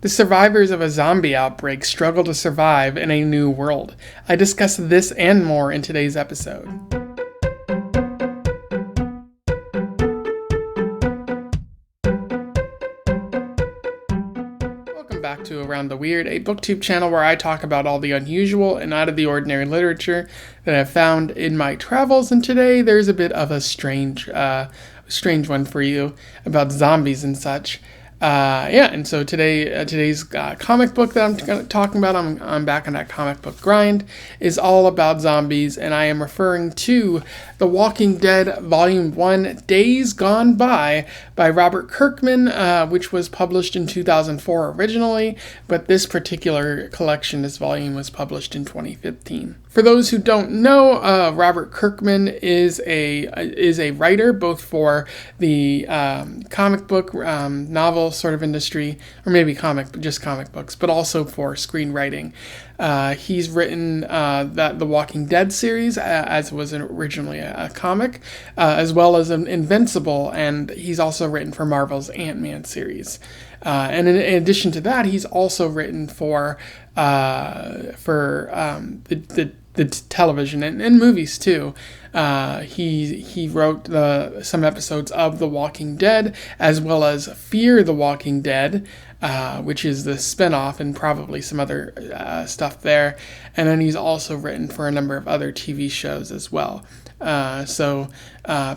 The survivors of a zombie outbreak struggle to survive in a new world. I discuss this and more in today's episode. Welcome back to Around the Weird, a booktube channel where I talk about all the unusual and out of the ordinary literature that I've found in my travels. And today there's a bit of a strange one for you about zombies and such. And so today's comic book that I'm talking about, I'm back on that comic book grind, is all about zombies, and I am referring to The Walking Dead Volume 1, Days Gone By Robert Kirkman, which was published in 2004 originally, but this particular collection, this volume, was published in 2015. For those who don't know, Robert Kirkman is a writer both for the comic book novel sort of industry, or maybe just comic books, but also for screenwriting. He's written the Walking Dead series, as was originally a comic, as well as an Invincible, and he's also written for Marvel's Ant-Man series. And in addition to that, he's also written for the television and movies too. He wrote some episodes of The Walking Dead, as well as Fear the Walking Dead, which is the spinoff, and probably some other stuff there. And then he's also written for a number of other TV shows as well.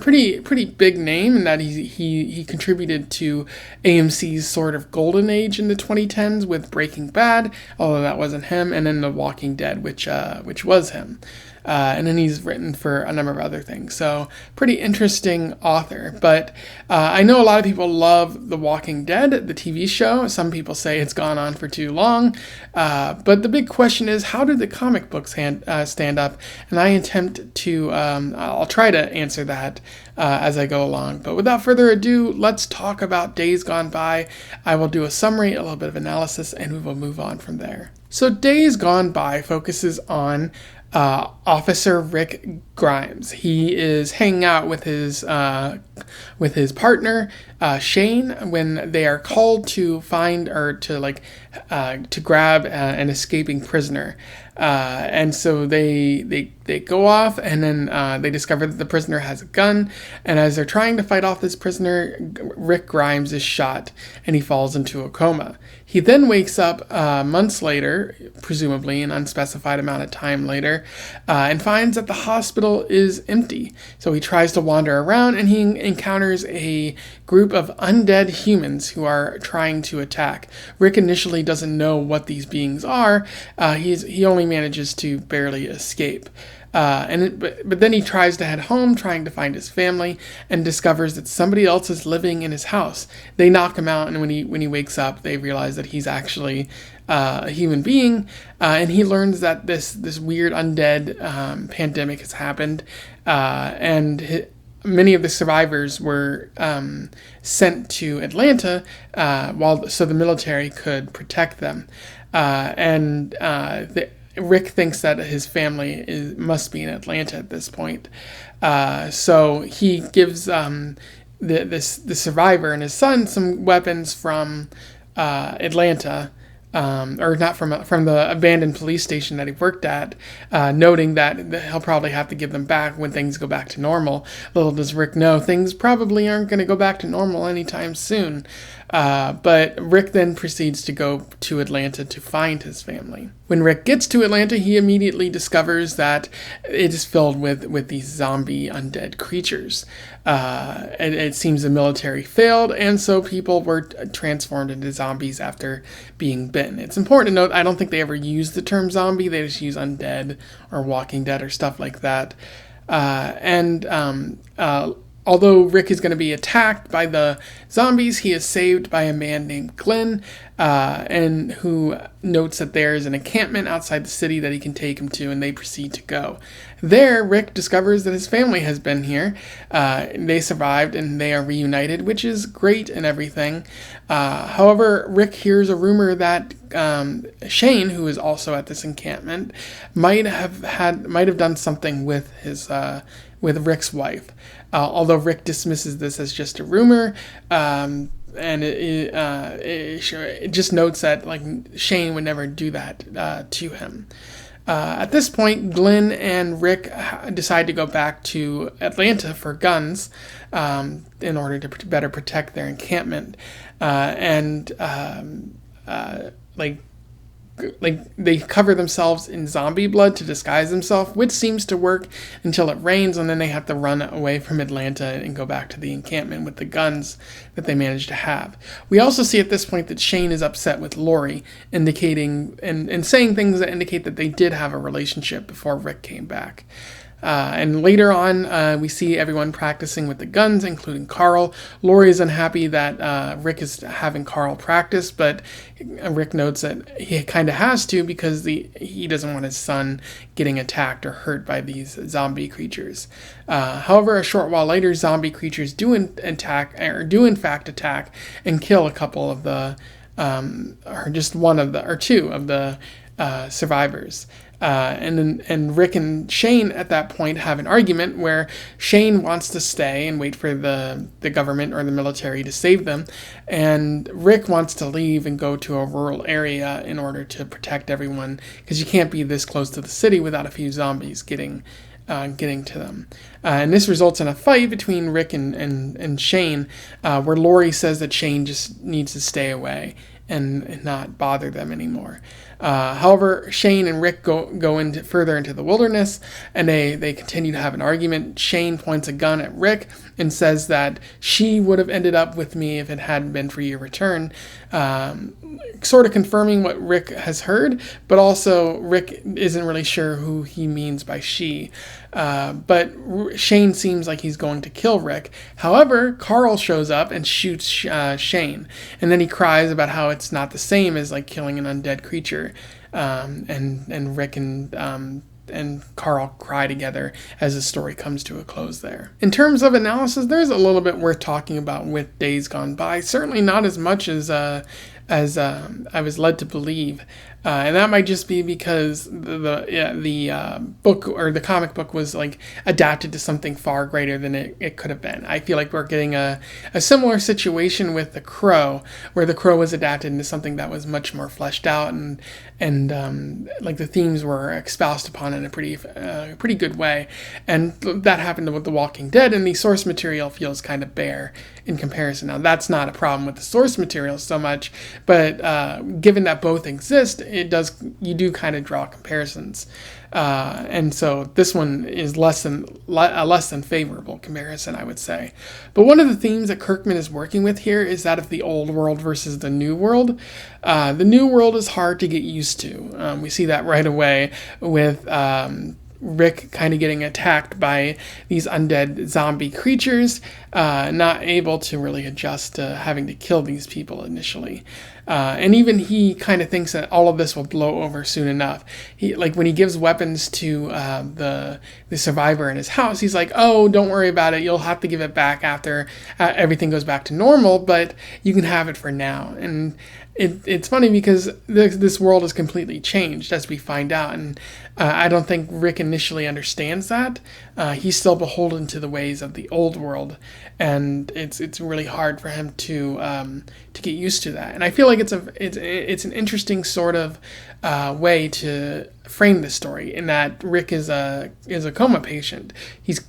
Pretty big name in that he contributed to AMC's sort of golden age in the 2010s with Breaking Bad, although that wasn't him, and then The Walking Dead, which was him. And then he's written for a number of other things. So pretty interesting author. But I know a lot of people love The Walking Dead, the TV show. Some people say it's gone on for too long. But the big question is, how did the comic books stand up? And I attempt to, I'll try to answer that as I go along. But without further ado, let's talk about Days Gone By. I will do a summary, a little bit of analysis, and we will move on from there. So Days Gone By focuses on Officer Rick Grimes. He is hanging out with his partner Shane when they are called to find or to grab an escaping prisoner. And so they go off, and then they discover that the prisoner has a gun. And as they're trying to fight off this prisoner, Rick Grimes is shot, and he falls into a coma. He then wakes up months later, presumably an unspecified amount of time later, and finds that the hospital is empty. So he tries to wander around, and he encounters a group of undead humans who are trying to attack. Rick initially doesn't know what these beings are. He only manages to barely escape. But then he tries to head home, trying to find his family, and discovers that somebody else is living in his house. They knock him out, and when he wakes up, they realize that he's actually a human being, and he learns that this weird undead pandemic has happened, and many of the survivors were sent to Atlanta so the military could protect them, Rick thinks that his family must be in Atlanta at this point. So he gives the survivor and his son some weapons from Atlanta, or not from the abandoned police station that he worked at, noting that he'll probably have to give them back when things go back to normal. Little does Rick know, things probably aren't going to go back to normal anytime soon. But Rick then proceeds to go to Atlanta to find his family. When Rick gets to Atlanta, he immediately discovers that it is filled with these zombie undead creatures. And it seems the military failed, and so people were transformed into zombies after being bitten. It's important to note, I don't think they ever use the term zombie. They just use undead or Walking Dead or stuff like that. Although Rick is going to be attacked by the zombies, he is saved by a man named Glenn, and who notes that there is an encampment outside the city that he can take him to, and they proceed to go. There, Rick discovers that his family has been here. They survived, and they are reunited, which is great and everything. However, Rick hears a rumor that Shane, who is also at this encampment, might have done something with with Rick's wife. Although Rick dismisses this as just a rumor, it just notes that like Shane would never do that to him. At this point, Glenn and Rick decide to go back to Atlanta for guns in order to better protect their encampment. Like they cover themselves in zombie blood to disguise themselves, which seems to work until it rains, and then they have to run away from Atlanta and go back to the encampment with the guns that they managed to have. We also see at this point that Shane is upset with Lori, indicating and saying things that indicate that they did have a relationship before Rick came back. And later on, we see everyone practicing with the guns, including Carl. Lori is unhappy that Rick is having Carl practice, but Rick notes that he kind of has to because he doesn't want his son getting attacked or hurt by these zombie creatures. However, a short while later, zombie creatures do in fact attack and kill a couple of the, or just one of the, or two of the survivors. And Rick and Shane at that point have an argument where Shane wants to stay and wait for the government or the military to save them, and Rick wants to leave and go to a rural area in order to protect everyone, because you can't be this close to the city without a few zombies getting to them. And this results in a fight between Rick and Shane, where Lori says that Shane just needs to stay away and not bother them anymore. However, Shane and Rick go further into the wilderness, and they continue to have an argument. Shane points a gun at Rick and says that she would have ended up with me if it hadn't been for your return, sort of confirming what Rick has heard, but also Rick isn't really sure who he means by she. But Shane seems like he's going to kill Rick. However, Carl shows up and shoots Shane, and then he cries about how it's not the same as like killing an undead creature. And Rick and Carl cry together as the story comes to a close there. In terms of analysis, there's a little bit worth talking about with Days Gone By. Certainly not as much as I was led to believe. And that might just be because the book or the comic book was like adapted to something far greater than it could have been. I feel like we're getting a similar situation with The Crow, where The Crow was adapted into something that was much more fleshed out and like the themes were espoused upon in a pretty good way. And that happened with The Walking Dead, and the source material feels kind of bare in comparison. Now, that's not a problem with the source material so much, but given that both exist, you do kind of draw comparisons. And so this one is a less than favorable comparison, I would say. But one of the themes that Kirkman is working with here is that of the old world versus the new world. The new world is hard to get used to. We see that right away with Rick kind of getting attacked by these undead zombie creatures, not able to really adjust to having to kill these people initially. And even he kind of thinks that all of this will blow over soon enough. When he gives weapons to the survivor in his house, he's like, "Oh, don't worry about it. You'll have to give it back after everything goes back to normal, but you can have it for now." And it's funny because this world is completely changed, as we find out, and I don't think Rick initially understands that. He's still beholden to the ways of the old world, and it's really hard for him to get used to that. And I feel like it's an interesting sort of way to frame this story, in that Rick is a coma patient. He's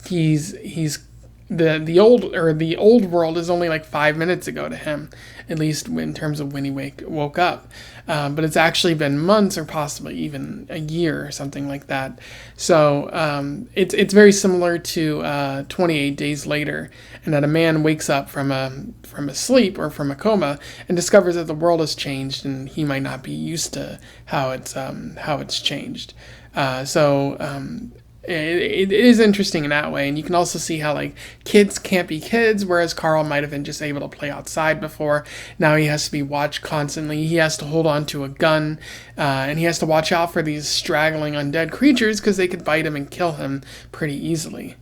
the old world is only like 5 minutes ago to him, at least in terms of when he woke up. But it's actually been months or possibly even a year or something like that. So it's very similar to 28 Days Later, and that a man wakes up from a sleep or from a coma and discovers that the world has changed, and he might not be used to how it's changed. It is interesting in that way, and you can also see how like kids can't be kids, whereas Carl might have been just able to play outside before. Now he has to be watched constantly. He has to hold on to a gun, and he has to watch out for these straggling undead creatures because they could bite him and kill him pretty easily.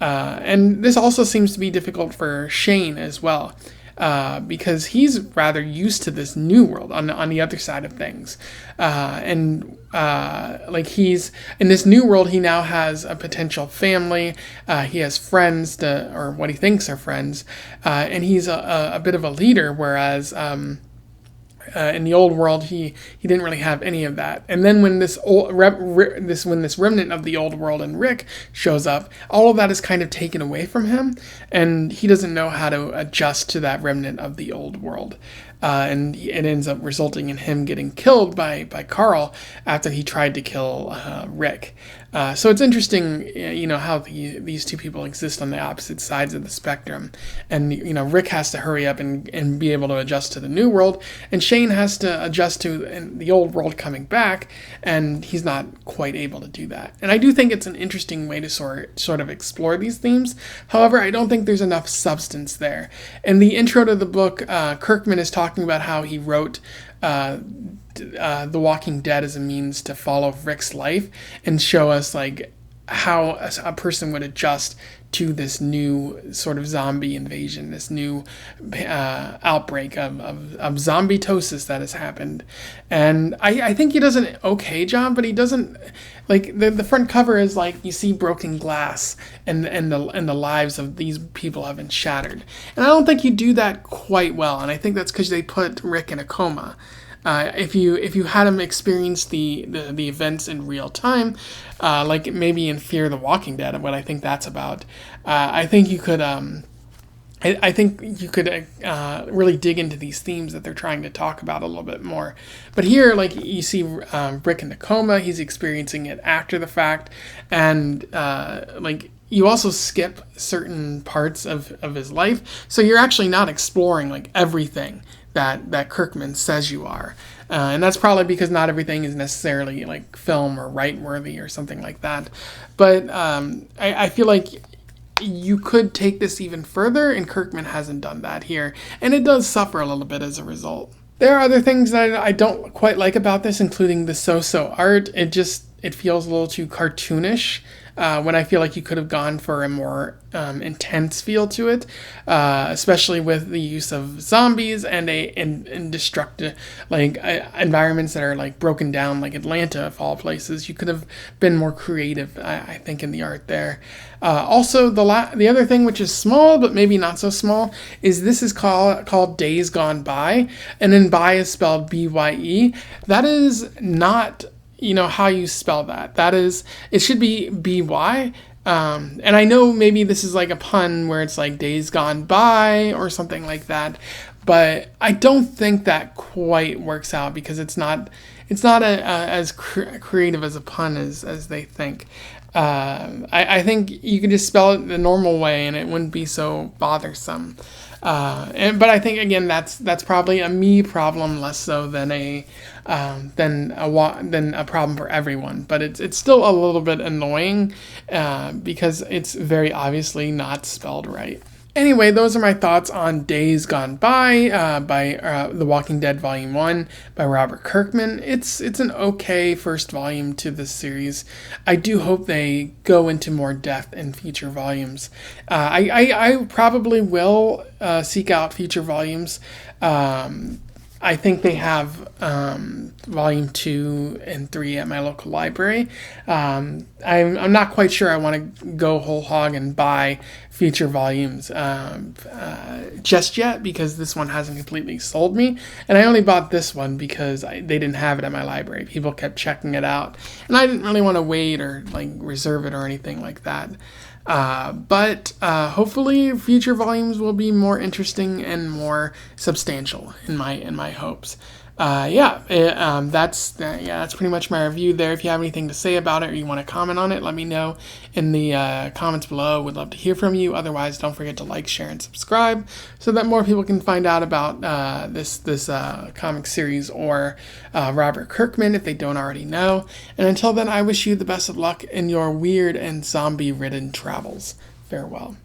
And this also seems to be difficult for Shane as well, because he's rather used to this new world on the other side of things, and like he's in this new world. He now has a potential family. He has friends, or what he thinks are friends, and he's a bit of a leader. Whereas in the old world, he didn't really have any of that. And then when this remnant of the old world and Rick shows up, all of that is kind of taken away from him, and he doesn't know how to adjust to that remnant of the old world. And it ends up resulting in him getting killed by Carl after he tried to kill Rick. So it's interesting, how these two people exist on the opposite sides of the spectrum. And, Rick has to hurry up and be able to adjust to the new world, and Shane has to adjust to the old world coming back, and he's not quite able to do that. And I do think it's an interesting way to sort of explore these themes. However, I don't think there's enough substance there. In the intro to the book, Kirkman is talking about how he wrote The Walking Dead as a means to follow Rick's life and show us like how a person would adjust to this new sort of zombie invasion, this new outbreak of zombie-tosis that has happened. And I think he does an okay job, but he doesn't, like, the front cover is like, you see broken glass and the lives of these people have been shattered. And I don't think you do that quite well, and I think that's because they put Rick in a coma. If you had him experience the events in real time, like maybe in Fear the Walking Dead, what I think that's about, I think you could really dig into these themes that they're trying to talk about a little bit more. But here, like, you see Rick in the coma, he's experiencing it after the fact, and you also skip certain parts of his life, so you're actually not exploring like everything that Kirkman says you are. And that's probably because not everything is necessarily like film or write worthy or something like that. But I feel like you could take this even further, and Kirkman hasn't done that here. And it does suffer a little bit as a result. There are other things that I don't quite like about this, including the so-so art. It feels a little too cartoonish. When I feel like you could have gone for a more intense feel to it, especially with the use of zombies and destructive environments that are like broken down, like Atlanta of all places. You could have been more creative, I think, in the art there. Also, the other thing, which is small but maybe not so small, is this is called Days Gone By, and then by is spelled B-Y-E. That is not how you spell that. It should be B-Y. And I know maybe this is like a pun where it's like Days Gone By or something like that, but I don't think that quite works out because it's not as creative as a pun as they think. I think you could just spell it the normal way and it wouldn't be so bothersome. But I think again that's probably a me problem less so than a problem for everyone. But it's still a little bit annoying because it's very obviously not spelled right. Anyway, those are my thoughts on Days Gone By The Walking Dead Volume 1 by Robert Kirkman. It's an okay first volume to this series. I do hope they go into more depth in future volumes. I probably will seek out future volumes. I think they have volume 2 and 3 at my local library. I'm not quite sure I want to go whole hog and buy future volumes just yet because this one hasn't completely sold me. And I only bought this one because they didn't have it at my library. People kept checking it out. And I didn't really want to wait or like reserve it or anything like that. But hopefully future volumes will be more interesting and more substantial in my hopes. That's pretty much my review there. If you have anything to say about it or you want to comment on it, let me know in the comments below. Would love to hear from you. Otherwise, don't forget to like, share, and subscribe so that more people can find out about this comic series or Robert Kirkman if they don't already know. And until then, I wish you the best of luck in your weird and zombie-ridden travels. Farewell.